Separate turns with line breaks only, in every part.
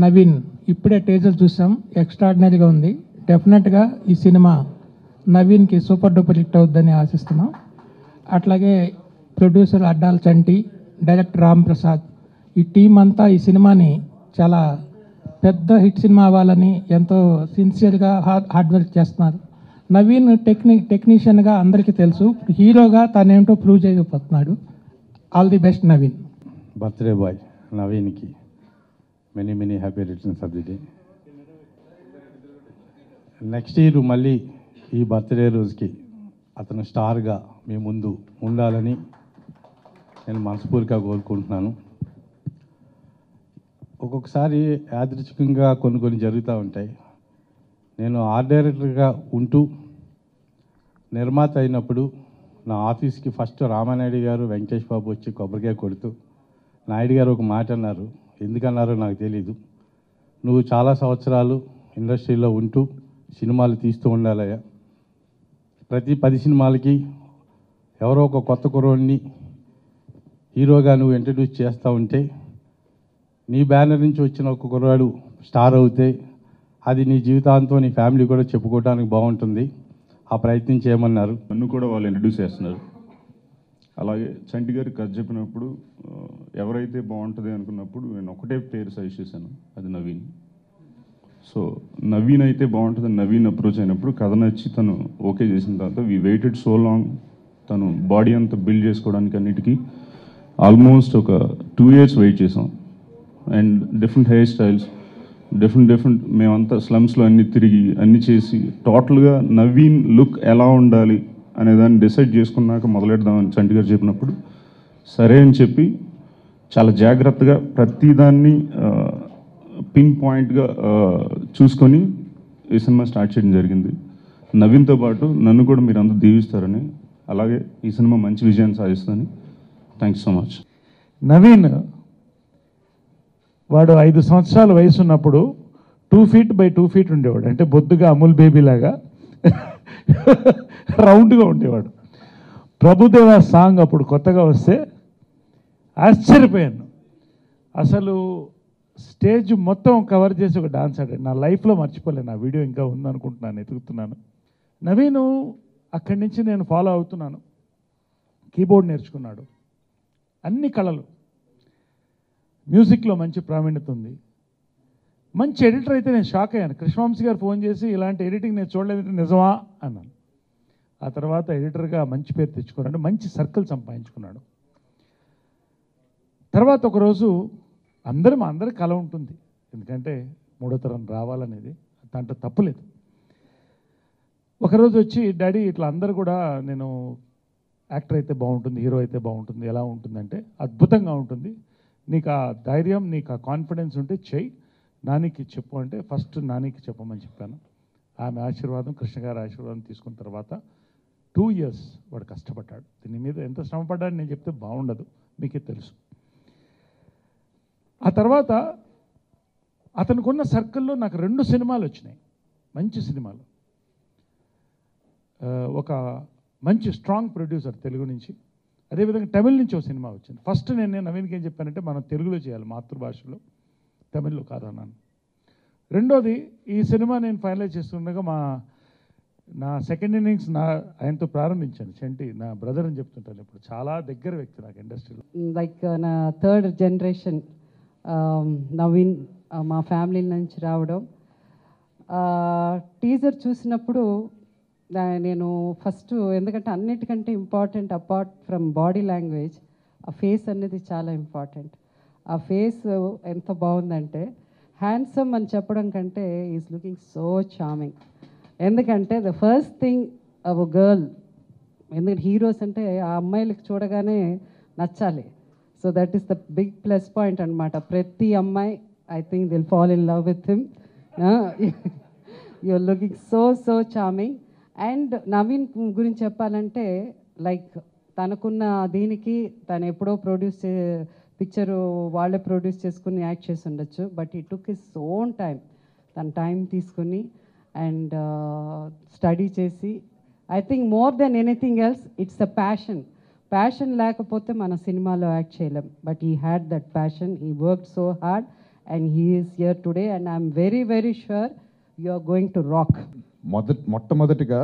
నవీన్ ఇప్పుడే టీజర్ చూసాం, ఎక్స్ట్రాడినరీగా ఉంది. డెఫినెట్గా ఈ సినిమా నవీన్కి సూపర్ డూపర్ హిట్ అవుద్దని ఆశిస్తున్నాం. అట్లాగే ప్రొడ్యూసర్ అడ్డాల చంటి, డైరెక్టర్ రామ్ ప్రసాద్, ఈ టీం అంతా ఈ సినిమాని చాలా పెద్ద హిట్ సినిమా అవ్వాలని ఎంతో సిన్సియర్గా హార్డ్ వర్క్ చేస్తున్నారు. నవీన్ టెక్నీషియన్గా అందరికీ తెలుసు, హీరోగా తనేంటో ప్రూవ్ చేయకపోతున్నాడు. All the best Naveen.
Birthday boy నవీన్కి many happy returns of the day. Next year మళ్ళీ ఈ బర్త్డే రోజుకి అతను స్టార్గా మీ ముందు ఉండాలని నేను మనస్ఫూర్తిగా కోరుకుంటున్నాను. ఒక్కొక్కసారి యాదృచ్ఛికంగా కొన్ని జరుగుతూ ఉంటాయి. నేను ఆర్ట్ డైరెక్టర్గా ఉంటూ నిర్మాత అయినప్పుడు నా ఆఫీస్కి ఫస్ట్ రామానాయుడు గారు, వెంకటేష్ బాబు వచ్చి కొబ్బరికాయ కొడుతూ నాయుడు గారు ఒక మాట అన్నారు. ఎందుకన్నారో నాకు తెలీదు. నువ్వు చాలా సంవత్సరాలు ఇండస్ట్రీలో ఉంటూ సినిమాలు తీస్తూ ఉండాలయ్యా. ప్రతి 10 సినిమాలకి ఎవరో ఒక కొత్త కుర్రోడిని హీరోగా నువ్వు ఇంట్రడ్యూస్ చేస్తూ ఉంటే, నీ బ్యానర్ నుంచి వచ్చిన ఒక కుర్రాడు స్టార్ అవుతే అది నీ జీవితాంతం నీ ఫ్యామిలీ కూడా చెప్పుకోవడానికి బాగుంటుంది. ఆ ప్రయత్నం చేయమన్నారు.
నన్ను కూడా వాళ్ళు ఇంట్రడ్యూస్ చేస్తున్నారు. అలాగే చంటి గారికి కథ చెప్పినప్పుడు ఎవరైతే బాగుంటుంది అనుకున్నప్పుడు నేను ఒకటే పేరు సజెస్ట్ చేశాను, అది నవీన్. సో నవీన్ అయితే బాగుంటుంది. నవీన్ అప్రోచ్ అయినప్పుడు కథ నచ్చి తను ఓకే చేసిన తర్వాత వీ వెయిటెడ్ సో లాంగ్. తను బాడీ అంతా బిల్డ్ చేసుకోవడానికి అన్నిటికీ ఆల్మోస్ట్ ఒక 2 years వెయిట్ చేసాం. And different hair styles, different మేమంతా స్లమ్స్లో అన్ని తిరిగి అన్ని చేసి టోటల్గా నవీన్ లుక్ ఎలా ఉండాలి అనేదాన్ని డిసైడ్ చేసుకున్నాక మొదలెడదామని చంటి గారు చెప్పినప్పుడు సరే అని చెప్పి చాలా జాగ్రత్తగా ప్రతిదాన్ని పిన్ పాయింట్గా చూసుకొని ఈ సినిమా స్టార్ట్ చేయడం జరిగింది. నవీన్తో పాటు నన్ను కూడా మీరు అందరూ దీవిస్తారని, అలాగే ఈ సినిమా మంచి విజయాన్ని సాధిస్తుందని. Thanks so much.
నవీన్ వాడు 5 సంవత్సరాల వయసు ఉన్నప్పుడు 2 feet by 2 feet ఉండేవాడు. అంటే బొద్దుగా అమూల్ బేబీ లాగా రౌండ్గా ఉండేవాడు. ప్రభుదేవ సాంగ్ అప్పుడు కొత్తగా వస్తే ఆశ్చర్యపోయాను. అసలు స్టేజ్ మొత్తం కవర్ చేసి ఒక డాన్స్ ఆడాడు. నా లైఫ్లో మర్చిపోలేను. నా వీడియో ఇంకా ఉందనుకుంటున్నాను, ఎతుకుతున్నాను. నవీను అక్కడి నుంచి నేను ఫాలో అవుతున్నాను. కీబోర్డ్ నేర్చుకున్నాడు, అన్ని కళలు, మ్యూజిక్లో మంచి ప్రావీణ్యత ఉంది, మంచి ఎడిటర్. అయితే నేను షాక్ అయ్యాను. కృష్ణవంశీ గారు ఫోన్ చేసి ఇలాంటి ఎడిటింగ్ నేను చూడలేదంటే నిజమా అన్నాను. ఆ తర్వాత ఎడిటర్గా మంచి పేరు తెచ్చుకున్నాడు, మంచి సర్కిల్ సంపాదించుకున్నాడు. తర్వాత ఒకరోజు అందరి కళ ఉంటుంది, ఎందుకంటే 3వ తరం రావాలనేది, దాంట్లో తప్పులేదు. ఒకరోజు వచ్చి డాడీ ఇట్లా అందరూ కూడా నేను యాక్టర్ అయితే బాగుంటుంది, హీరో అయితే బాగుంటుంది, ఎలా ఉంటుందంటే అద్భుతంగా ఉంటుంది, నీకు ఆ ధైర్యం, నీకు ఆ కాన్ఫిడెన్స్ ఉంటే చెయ్యి, నానికి చెప్పు అంటే ఫస్ట్ నానికి చెప్పమని చెప్పాను. ఆమె ఆశీర్వాదం, కృష్ణ గారి ఆశీర్వాదం తీసుకున్న తర్వాత 2 years వాడు కష్టపడ్డాడు. దీని మీద ఎంత శ్రమపడ్డాడు నేను చెప్తే బాగుండదు, మీకే తెలుసు. ఆ తర్వాత అతనుకున్న సర్కిల్లో నాకు 2 సినిమాలు వచ్చినాయి, మంచి సినిమాలు. ఒక మంచి స్ట్రాంగ్ ప్రొడ్యూసర్ తెలుగు నుంచి, అదేవిధంగా తమిళ నుంచి ఒక సినిమా వచ్చింది. ఫస్ట్ నేను నవీన్కి ఏం చెప్పానంటే మనం తెలుగులో చేయాలి, మాతృభాషలో, తమిళ్లో కాదన్నాను. రెండోది ఈ సినిమా నేను ఫైనలైజ్ చేస్తుండగా నా సెకండ్ ఇన్నింగ్స్ ఆయనతో ప్రారంభించాను. చంటి నా బ్రదర్ అని చెప్తుంటాను ఇప్పుడు, చాలా దగ్గర వ్యక్తి నాకు ఇండస్ట్రీలో.
లైక్ నా 3rd generation నవీన్ మా ఫ్యామిలీ నుంచి రావడం. టీజర్ చూసినప్పుడు నేను ఫస్ట్, ఎందుకంటే అన్నిటికంటే important apart from body language ఆ ఫేస్ అనేది చాలా ఇంపార్టెంట్. ఆ ఫేస్ ఎంత బాగుందంటే, హ్యాండ్సమ్ అని చెప్పడం కంటే ఈజ్ లుకింగ్ సో చార్మింగ్. ఎందుకంటే the first thing of a girl, ఎందుకంటే హీరోస్ అంటే ఆ అమ్మాయిలకు చూడగానే నచ్చాలి. So that is the big plus point అనమాట. ప్రతి అమ్మాయి I think will fall in love with him. You are looking so charming. And Naveen గురించి చెప్పాలంటే, లైక్ తనకున్న దీనికి తను ఎప్పుడో పిక్చరు వాళ్ళే ప్రొడ్యూస్ చేసుకుని యాక్ట్ చేసి ఉండొచ్చు, బట్ ఈ టుక్ హిస్ ఓన్ టైం. తన టైం తీసుకుని అండ్ స్టడీ చేసి, I think more than anything else it's a passion లేకపోతే మన సినిమాలో యాక్ట్ చేయలేం. But he had that passion, he worked so hard and he is here today, and I'm very, very sure you are going to rock.
మొట్టమొదటిగా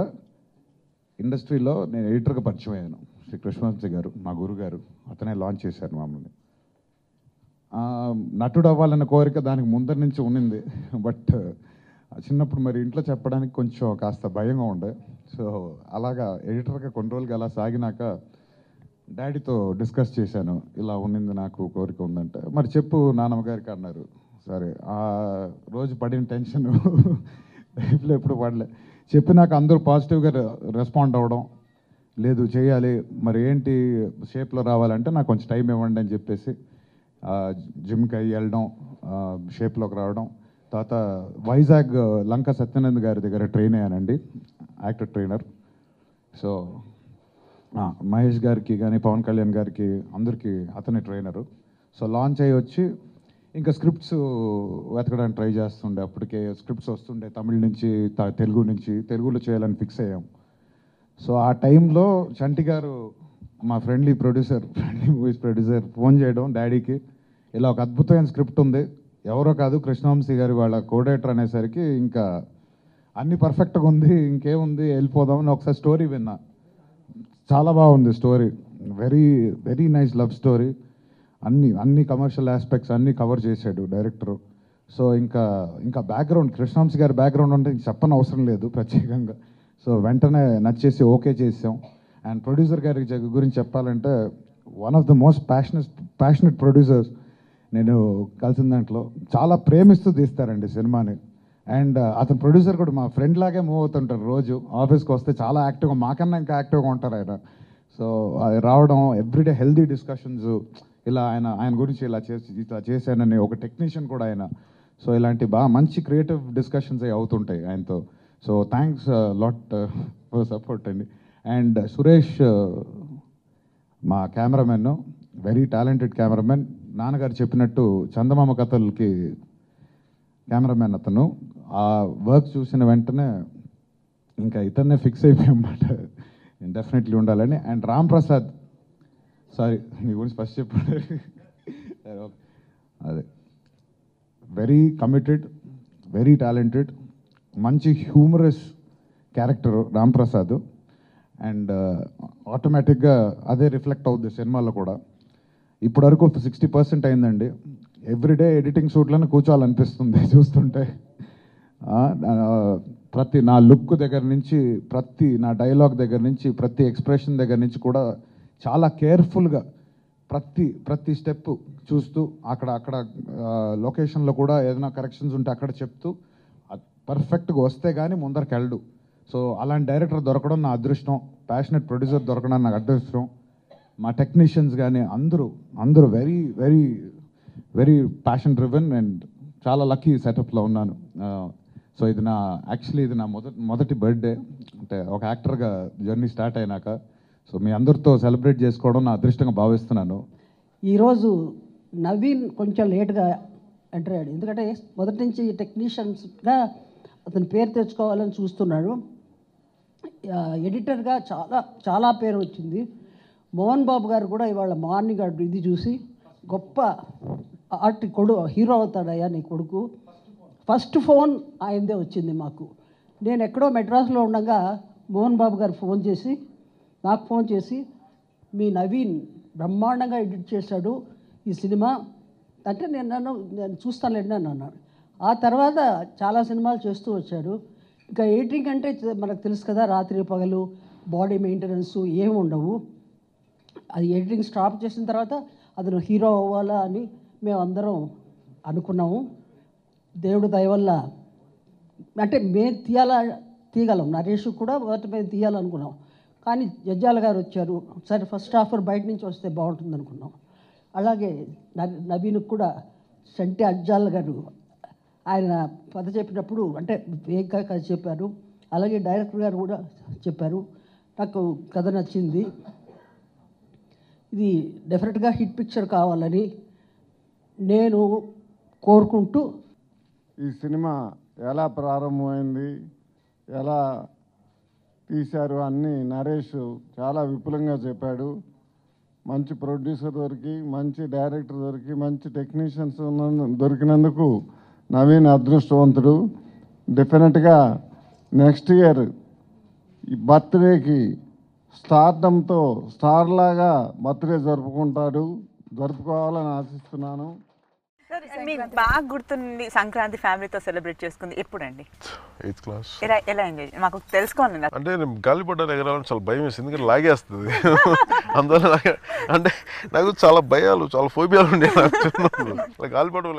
ఇండస్ట్రీలో నేను ఎడిటర్గా పరిచయం అయ్యాను. శ్రీ కృష్ణవంశీ గారు మా గురుగారు, అతనే లాంచ్ చేశారు మమ్మల్ని. నటుడు అవ్వాలన్న కోరిక దానికి ముందర నుంచి ఉన్నింది. బట్ చిన్నప్పుడు మరి ఇంట్లో చెప్పడానికి కొంచెం కాస్త భయంగా ఉండే. సో అలాగా ఎడిటర్గా కొన్ని రోజులుగా అలా సాగినాక డాడీతో డిస్కస్ చేశాను, ఇలా ఉన్నింది నాకు కోరిక ఉందంటే. మరి చెప్పు నాన్నమ్మ గారికి అన్నారు. సరే, ఆ రోజు పడిన టెన్షన్ లైఫ్లో ఎప్పుడు పడలే. చెప్పినాక అందరూ పాజిటివ్గా రెస్పాండ్ అవ్వడం, లేదు చేయాలి, మరి ఏంటి షేప్లో రావాలంటే నాకు కొంచెం టైం ఇవ్వండి అని చెప్పేసి జిమ్కి అయ్యి వెళ్ళడం, షేప్లోకి రావడం. తర్వాత వైజాగ్ లంక సత్యానంద్ గారి దగ్గర ట్రైన్ అయ్యానండి, యాక్టర్ ట్రైనర్. సో మహేష్ గారికి కానీ పవన్ కళ్యాణ్ గారికి అందరికీ అతనే ట్రైనరు. సో లాంచ్ అయ్యి వచ్చి ఇంకా స్క్రిప్ట్స్ వెతకడానికి ట్రై చేస్తుండే. అప్పటికే స్క్రిప్ట్స్ వస్తుండే తమిళ నుంచి, తెలుగు నుంచి. తెలుగులో చేయాలని ఫిక్స్ అయ్యాం. సో ఆ టైంలో చంటి గారు, మా ఫ్రెండ్లీ మూవీస్ ప్రొడ్యూసర్ ఫోన్ చేయడం డాడీకి, ఇలా ఒక అద్భుతమైన స్క్రిప్ట్ ఉంది, ఎవరో కాదు కృష్ణవంశీ గారి వాళ్ళ కోడేటర్ అనేసరికి ఇంకా అన్నీ పర్ఫెక్ట్గా ఉంది, ఇంకేముంది వెళ్ళిపోదామని ఒకసారి స్టోరీ విన్నా. చాలా బాగుంది story, very very nice love story. అన్ని కమర్షియల్ ఆస్పెక్ట్స్ అన్నీ కవర్ చేశాడు డైరెక్టరు. సో ఇంకా బ్యాక్గ్రౌండ్, కృష్ణవంశీ గారి బ్యాక్గ్రౌండ్ అంటే చెప్పని అవసరం లేదు ప్రత్యేకంగా. సో వెంటనే నచ్చేసి ఓకే చేసాం. అండ్ ప్రొడ్యూసర్ గారి గురించి చెప్పాలంటే one of the most passionate producers నేను కలిసిన దాంట్లో. చాలా ప్రేమిస్తూ తీస్తారండి సినిమాని. అండ్ అతను ప్రొడ్యూసర్ కూడా మా ఫ్రెండ్ లాగే మూవ్ అవుతుంటారు. రోజు ఆఫీస్కి వస్తే చాలా యాక్టివ్గా, మాకన్నా ఇంకా యాక్టివ్గా ఉంటారు ఆయన. సో అది రావడం, ఎవ్రీడే హెల్దీ డిస్కషన్స్, ఇలా ఆయన గురించి ఇలా చేశానని ఒక టెక్నీషియన్ కూడా ఆయన. సో ఇలాంటి బాగా మంచి క్రియేటివ్ డిస్కషన్స్ అవి అవుతుంటాయి ఆయనతో. So thanks lot for support అండి. అండ్ సురేష్ మా కెమెరామెన్, వెరీ టాలెంటెడ్ కెమెరామెన్. నాన్నగారు చెప్పినట్టు చందమామ కథలకి కెమెరామెన్ అతను. ఆ వర్క్ చూసిన వెంటనే ఇంకా ఇతన్నే ఫిక్స్ అయిపోయామాట, డెఫినెట్లీ ఉండాలని. అండ్ రామ్ ప్రసాద్, సారీ మీ గురించి ఫస్ట్ చెప్పాడు, అదే వెరీ కమిటెడ్, వెరీ టాలెంటెడ్, మంచి humorous character Ram Prasad. And ఆటోమేటిక్గా అదే రిఫ్లెక్ట్ అవుద్ది సినిమాలో కూడా. ఇప్పటివరకు 60% అయిందండి. ఎవ్రీడే ఎడిటింగ్ షూట్లను కూర్చోవాలనిపిస్తుంది చూస్తుంటే. ప్రతి నా లుక్ దగ్గర నుంచి, ప్రతి నా డైలాగ్ దగ్గర నుంచి, ప్రతి ఎక్స్ప్రెషన్ దగ్గర నుంచి కూడా చాలా కేర్ఫుల్గా ప్రతి స్టెప్ చూస్తూ, అక్కడ లొకేషన్లో కూడా ఏదైనా కరెక్షన్స్ ఉంటే అక్కడ చెప్తూ పర్ఫెక్ట్గా వస్తే కానీ ముందరికి వెళ్ళడు. సో అలాంటి డైరెక్టర్ దొరకడం నా అదృష్టం, ప్యాషనెట్ ప్రొడ్యూసర్ దొరకడం నాకు అదృష్టం. మా టెక్నీషియన్స్ కానీ అందరూ very very very passion driven and చాలా లక్కీ సెటప్లో ఉన్నాను. సో ఇది నా మొదటి బర్త్డే, అంటే ఒక యాక్టర్గా జర్నీ స్టార్ట్ అయినాక. సో మీ అందరితో సెలబ్రేట్ చేసుకోవడం నా అదృష్టంగా భావిస్తున్నాను.
ఈరోజు నవీన్ కొంచెం లేట్గా ఎంటర్ అయ్యాడు, ఎందుకంటే మొదటి నుంచి టెక్నీషియన్స్గా అతని పేరు తెచ్చుకోవాలని చూస్తున్నాడు. ఎడిటర్గా చాలా పేరు వచ్చింది. మోహన్ బాబు గారు కూడా ఇవాళ మార్నింగ్ ఇది చూసి, గొప్ప హీరో అవుతాడయ్యా నీ కొడుకు. ఫస్ట్ ఫోన్ ఆయనదే వచ్చింది మాకు. నేను ఎక్కడో మెడ్రాస్లో ఉండగా మోహన్ బాబు గారు నాకు ఫోన్ చేసి మీ నవీన్ బ్రహ్మాండంగా ఎడిట్ చేశాడు ఈ సినిమా అంటే, నేను చూస్తానులేండి అని అన్నాడు. ఆ తర్వాత చాలా సినిమాలు చేస్తూ వచ్చాడు. ఇంకా ఎడిటింగ్ అంటే మనకు తెలుసు కదా, రాత్రి పగలు బాడీ మెయింటెనెన్స్ ఏమి ఉండవు. అది ఎడిటింగ్ స్టాప్ చేసిన తర్వాత అతను హీరో అవ్వాలా అని మేమందరం అనుకున్నాము. దేవుడు దయ వల్ల అంటే మేము తీయగలం, నరేష్ కూడా మొదట మేము తీయాలనుకున్నాం. కానీ జడ్జాల గారు వచ్చారు, సరే ఫస్ట్ హాఫర్ బయట నుంచి వస్తే బాగుంటుంది అనుకున్నాం. అలాగే నవీన్కి కూడా చంటి అజ్జాల గారు ఆయన కథ చెప్పినప్పుడు అంటే వేగంగా కథ చెప్పారు. అలాగే డైరెక్టర్ గారు కూడా చెప్పారు, నాకు కథ నచ్చింది, ఇది డెఫినెట్గా హిట్ పిక్చర్ కావాలని నేను కోరుకుంటూ.
ఈ సినిమా ఎలా ప్రారంభమైంది, ఎలా తీశారు అన్నీ నరేష్ చాలా విపులంగా చెప్పాడు. మంచి ప్రొడ్యూసర్ దొరికి, మంచి డైరెక్టర్ దొరికి, మంచి టెక్నీషియన్స్ దొరికినందుకు నవీన్ అదృష్టవంతుడు. డెఫినెట్గా నెక్స్ట్ ఇయర్ ఈ బర్త్డేకి స్టార్డంతో స్టార్ లాగా బర్త్డే జరుపుకోవాలని ఆశిస్తున్నాను.
మీకు బాగా గుర్తుంది సంక్రాంతి ఫ్యామిలీతో సెలబ్రేట్ చేసుకుంది ఎప్పుడండి?
8th class.
ఎలా ఎంజాయ్ మాకు తెలుసుకోవాలి.
అంటే నేను గాలిపటాలు ఎగరాలని చాలా భయం వేసింది, ఎందుకంటే లాగేస్తుంది. అందువల్ల అంటే నాకు చాలా భయాలు, చాలా ఫోబియాలు ఉండేవి. గాలిపటాలు